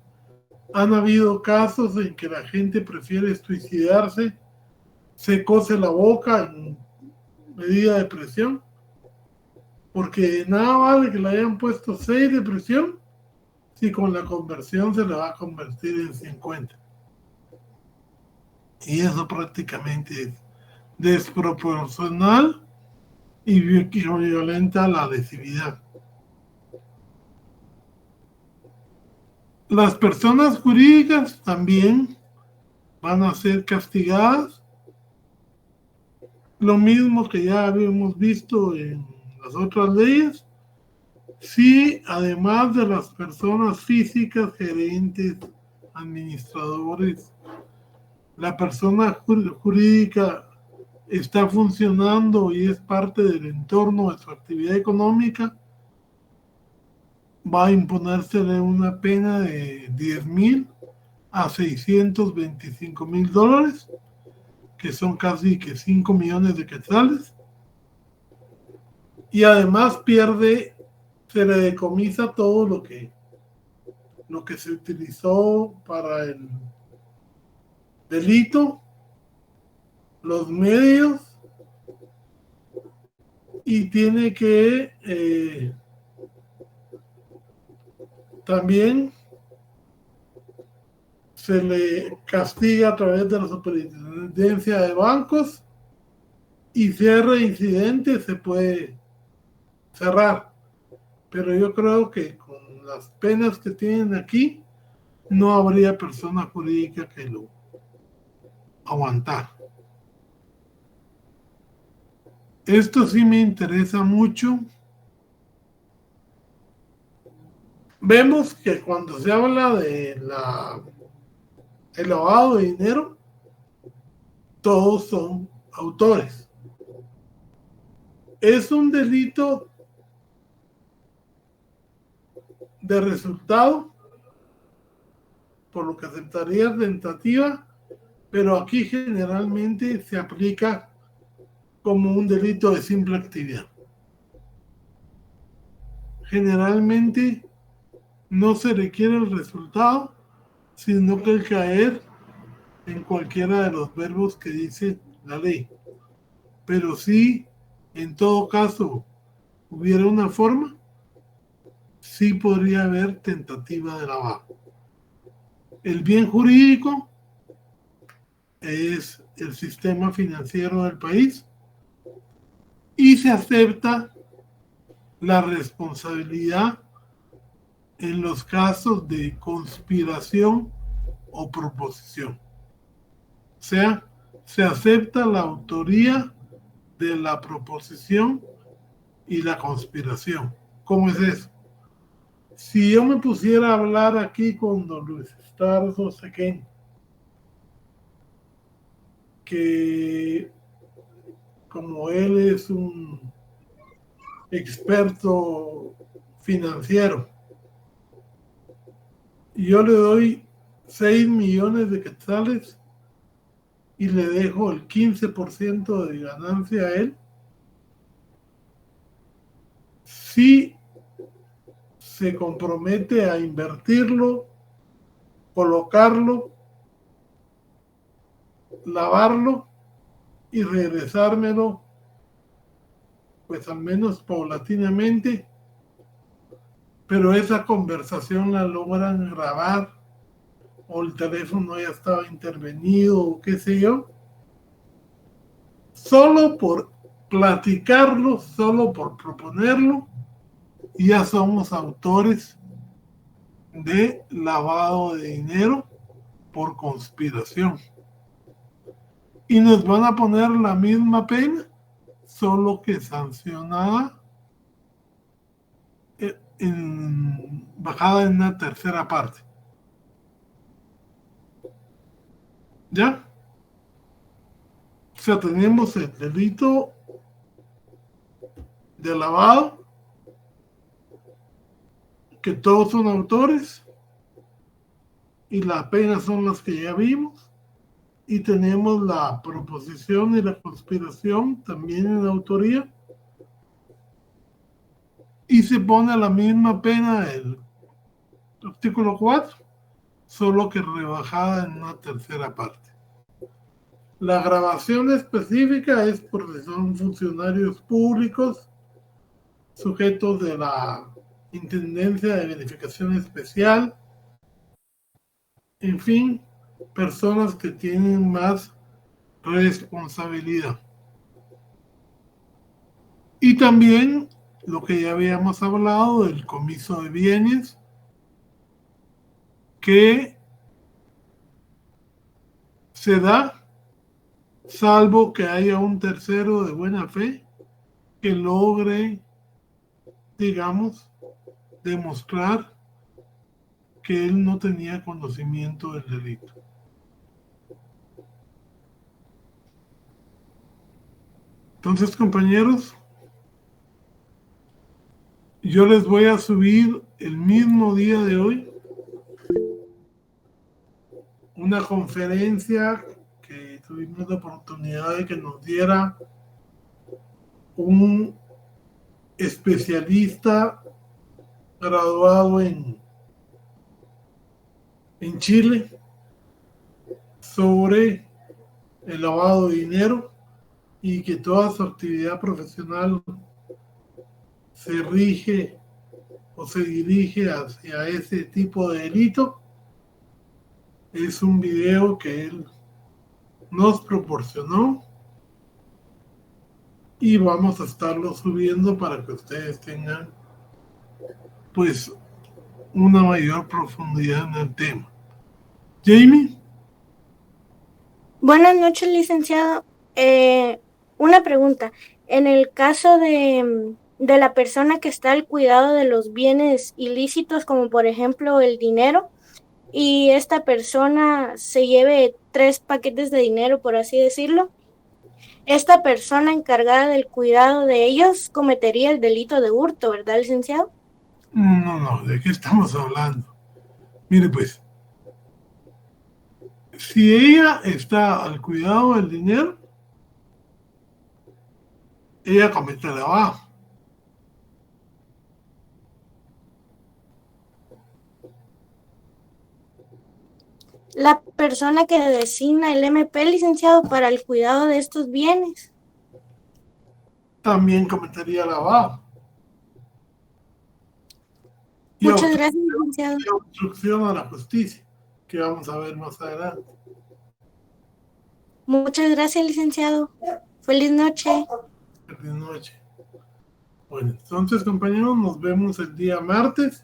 Han habido casos en que la gente prefiere suicidarse, se cose la boca en medida de presión, porque nada vale que le hayan puesto 6 de prisión si con la conversión se le va a convertir en 50. Y eso prácticamente es desproporcional y violenta la lesividad. Las personas jurídicas también van a ser castigadas, lo mismo que ya habíamos visto en las otras leyes, si además de las personas físicas, gerentes, administradores, la persona jurídica está funcionando y es parte del entorno de su actividad económica, va a imponérsele una pena de 10,000 a 625,000 dólares, que son casi que 5 millones de quetzales. Y además se le decomisa todo lo que se utilizó para el delito, los medios, y tiene que también se le castiga a través de la superintendencia de bancos, y si hay reincidente se puede cerrar. Pero yo creo que con las penas que tienen aquí no habría persona jurídica que lo aguantara. Esto sí me interesa mucho. Vemos que cuando se habla de el lavado de dinero, todos son autores. Es un delito de resultado, por lo que aceptaría tentativa, pero aquí generalmente se aplica como un delito de simple actividad. Generalmente no se requiere el resultado, sino que el caer en cualquiera de los verbos que dice la ley. Pero si en todo caso hubiera una forma, sí podría haber tentativa de lavado. El bien jurídico es el sistema financiero del país y se acepta la responsabilidad en los casos de conspiración o proposición. O sea, se acepta la autoría de la proposición y la conspiración. ¿Cómo es eso? Si yo me pusiera a hablar aquí con don Luis Estarzo Sequén, que como él es un experto financiero, y yo le doy 6 millones de quetzales y le dejo el 15% de ganancia a él, si se compromete a invertirlo, colocarlo, lavarlo y regresármelo, pues al menos paulatinamente, pero esa conversación la logran grabar o el teléfono ya estaba intervenido o qué sé yo, solo por platicarlo, solo por proponerlo, ya somos autores de lavado de dinero por conspiración. Y nos van a poner la misma pena, solo que sancionada, bajada en una tercera parte. ¿Ya? O sea, tenemos el delito de lavado, que todos son autores, y las penas son las que ya vimos, y tenemos la proposición y la conspiración también en autoría, y se pone la misma pena el artículo 4, solo que rebajada en una tercera parte. La grabación específica es porque son funcionarios públicos, sujetos de la Intendencia de Verificación Especial, en fin, personas que tienen más responsabilidad. Y también lo que ya habíamos hablado del comiso de bienes, que se da salvo que haya un tercero de buena fe que logre, digamos, demostrar que él no tenía conocimiento del delito. Entonces, compañeros, yo les voy a subir el mismo día de hoy una conferencia que tuvimos la oportunidad de que nos diera un especialista graduado en Chile sobre el lavado de dinero, y que toda su actividad profesional se rige o se dirige hacia ese tipo de delito. Es un video que él nos proporcionó y vamos a estarlo subiendo para que ustedes tengan pues una mayor profundidad en el tema. Jamie. Buenas noches, licenciado. Una pregunta. En el caso de la persona que está al cuidado de los bienes ilícitos, como por ejemplo el dinero, y esta persona se lleve 3 paquetes de dinero, por así decirlo, esta persona encargada del cuidado de ellos cometería el delito de hurto, ¿verdad, licenciado? No, ¿de qué estamos hablando? Mire pues, si ella está al cuidado del dinero, ella comete lavado. la persona que designa el MP, licenciado, para el cuidado de estos bienes. También cometería lavado. Y Muchas gracias, licenciado. obstrucción a la justicia, que vamos a ver más adelante. Muchas gracias, licenciado. Feliz noche. Feliz noche. Bueno, entonces, compañeros, nos vemos el día martes.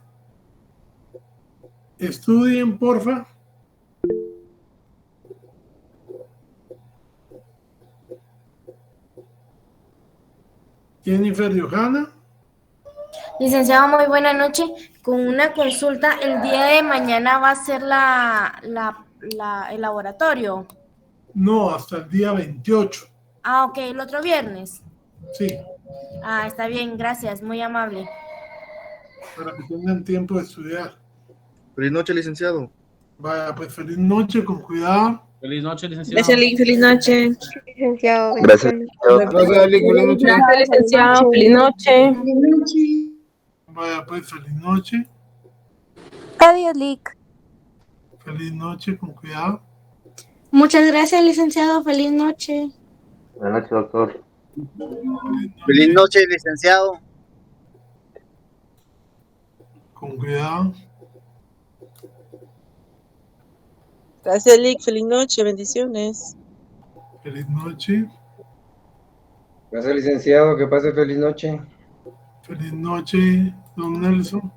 Estudien, porfa. Jennifer Johanna. Licenciado, muy buena noche. Con una consulta, el día de mañana va a ser el laboratorio. No, hasta el día 28. Ah, ok, el otro viernes. Sí, Ah, está bien, gracias, muy amable. para que tengan tiempo de estudiar. Feliz noche, licenciado. Vaya, pues feliz noche, con cuidado. Feliz noche, licenciado. Gracias, Lick. Feliz noche. Licenciado, Gracias. bendiciones. Gracias, licenciado. Feliz noche. Vaya, pues feliz noche. Adiós, Lick. Feliz noche, con cuidado. Muchas gracias, licenciado. Feliz noche. Buenas noches, doctor. Feliz noche, licenciado. Con cuidado. Gracias, Lick. Feliz noche. Bendiciones. Feliz noche. Gracias, licenciado. Que pase feliz noche. Feliz noche, don Nelson.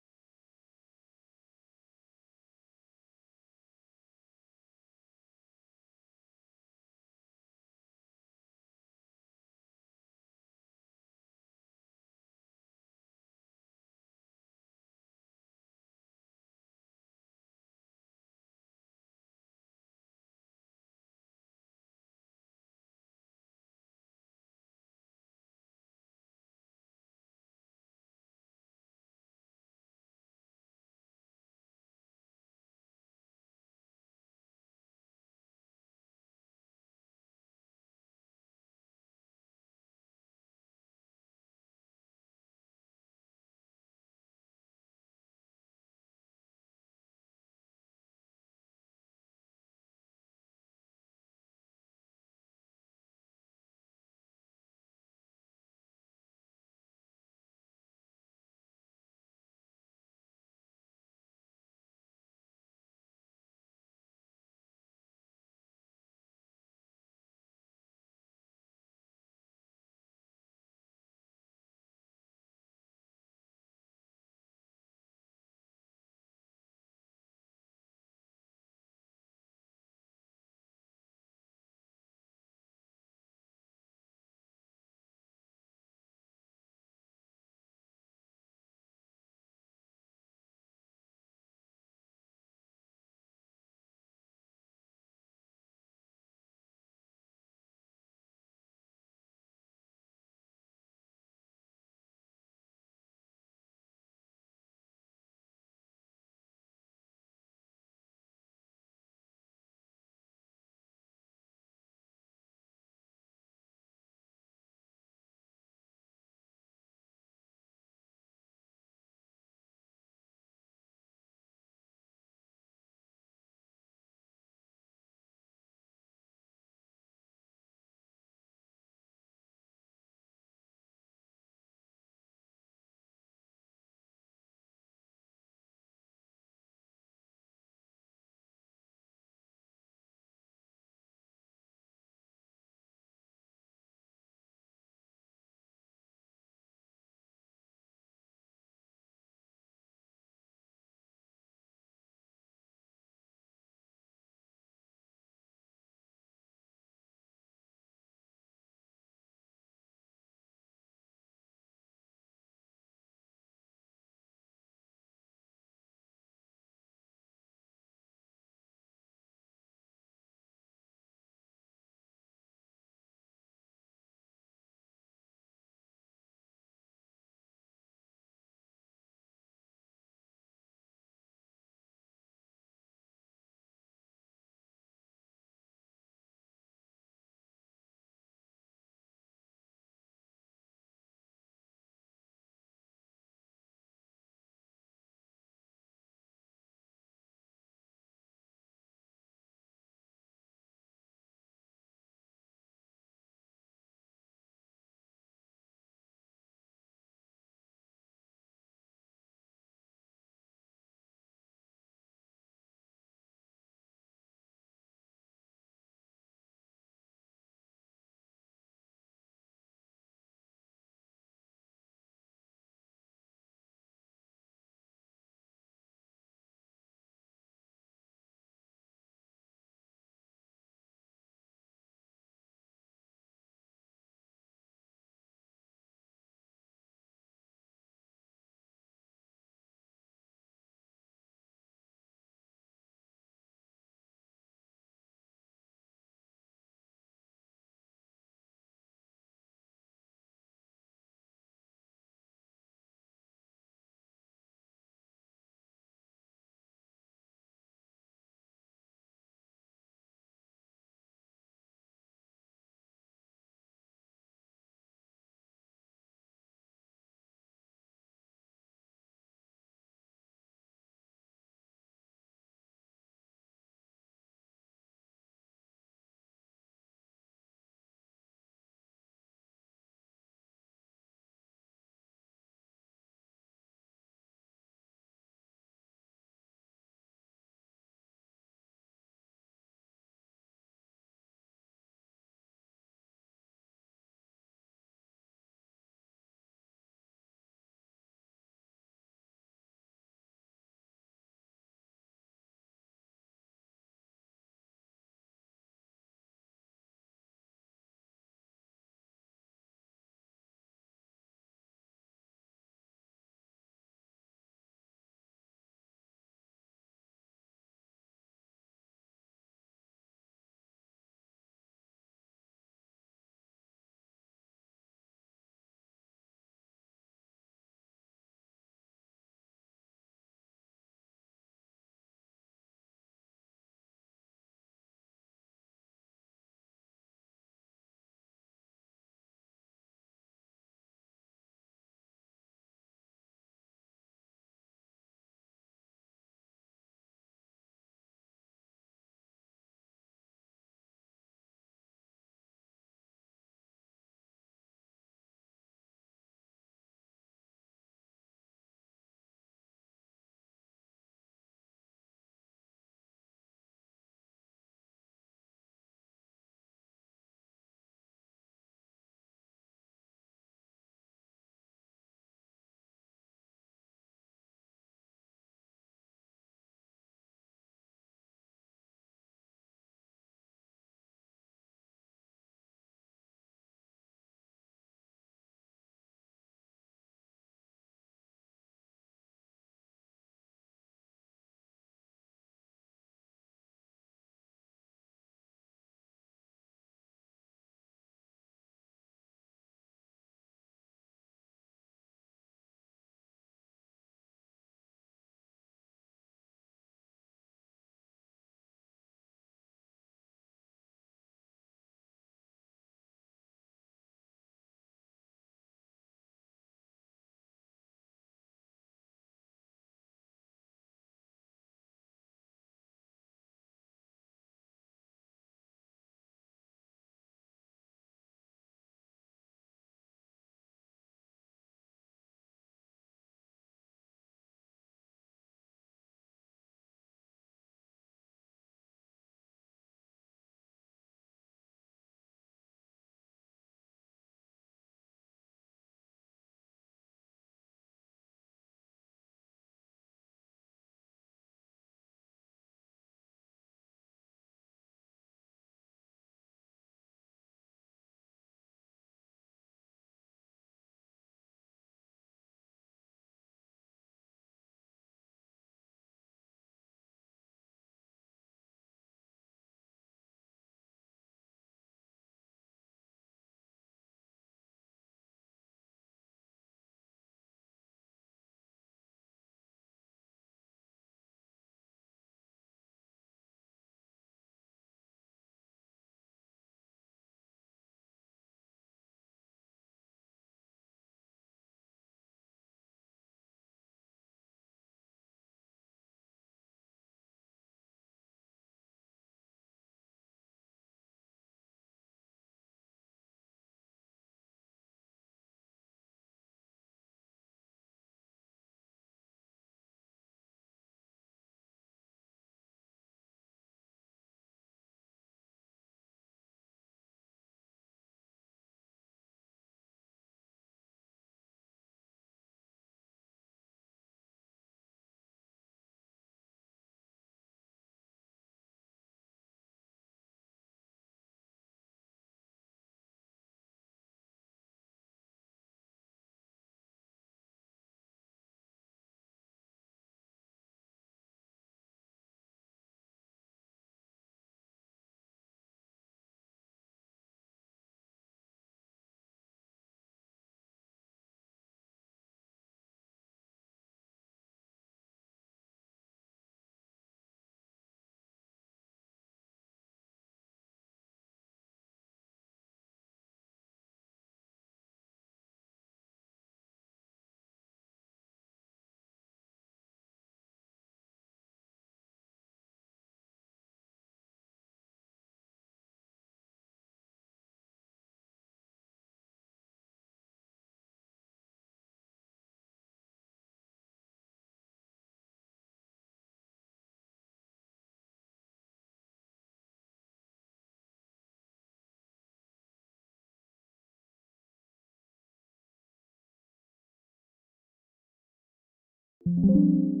noche.